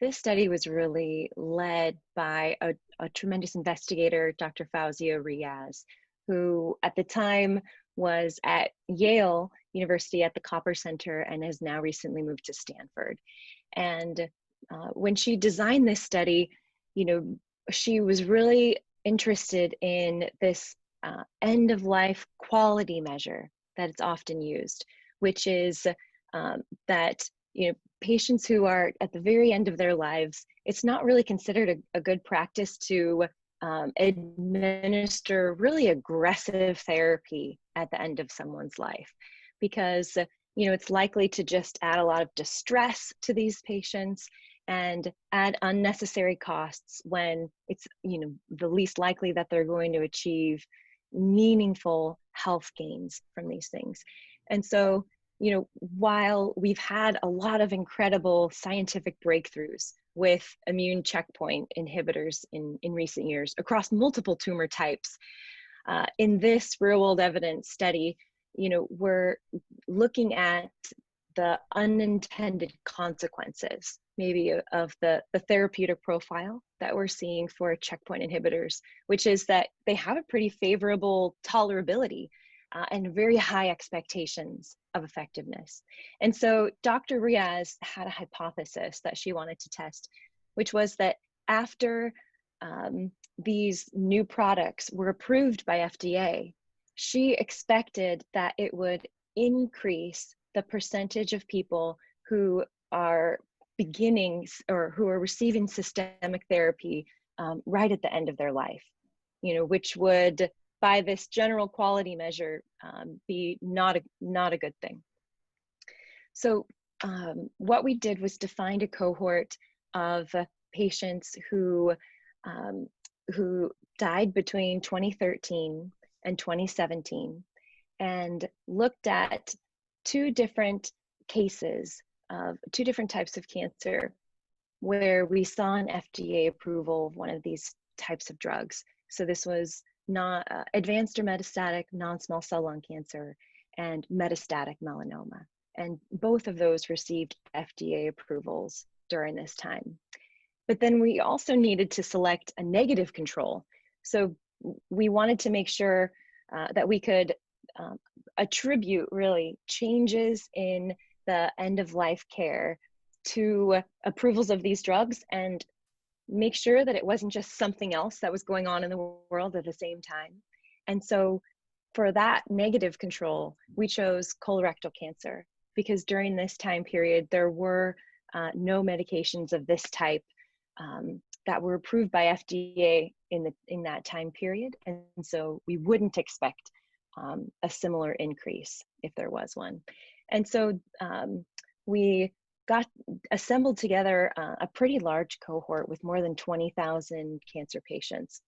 This study was really led by a tremendous investigator, Dr. Fawzia Riaz, who at the time was at Yale University at the Copper Center and has now recently moved to Stanford. And when she designed this study, she was really interested in this end of life quality measure that it's often used, which is that patients who are at the very end of their lives, it's not really considered a good practice to administer really aggressive therapy at the end of someone's life, because it's likely to just add a lot of distress to these patients and add unnecessary costs when it's the least likely that they're going to achieve meaningful health gains from these things. And so while we've had a lot of incredible scientific breakthroughs with immune checkpoint inhibitors in recent years across multiple tumor types, in this real-world evidence study, we're looking at the unintended consequences, maybe of the therapeutic profile that we're seeing for checkpoint inhibitors, which is that they have a pretty favorable tolerability and very high expectations of effectiveness. And so Dr. Riaz had a hypothesis that she wanted to test, which was that after these new products were approved by FDA, she expected that it would increase the percentage of people who are beginning or who are receiving systemic therapy right at the end of their life, which would, by this general quality measure, be not a good thing. So what we did was define a cohort of patients who died between 2013 and 2017 and looked at two different cases of two different types of cancer where we saw an FDA approval of one of these types of drugs. So this was not advanced or metastatic non-small cell lung cancer and metastatic melanoma. And both of those received FDA approvals during this time. But then we also needed to select a negative control. So we wanted to make sure that we could attribute really changes in the end of life care to approvals of these drugs and make sure that it wasn't just something else that was going on in the world at the same time. And so for that negative control, we chose colorectal cancer because during this time period, there were no medications of this type that were approved by FDA in that time period. And so we wouldn't expect a similar increase if there was one. And so we assembled together a pretty large cohort with more than 20,000 cancer patients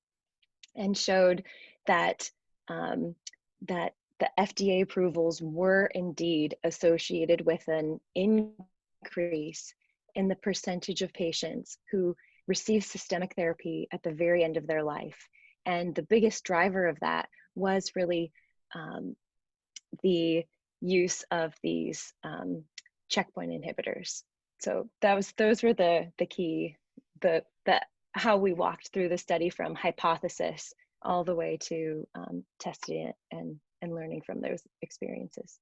and showed that that the FDA approvals were indeed associated with an increase in the percentage of patients who receive systemic therapy at the very end of their life. And the biggest driver of that was really the use of these checkpoint inhibitors. So those were the key, how we walked through the study from hypothesis all the way to testing it and learning from those experiences.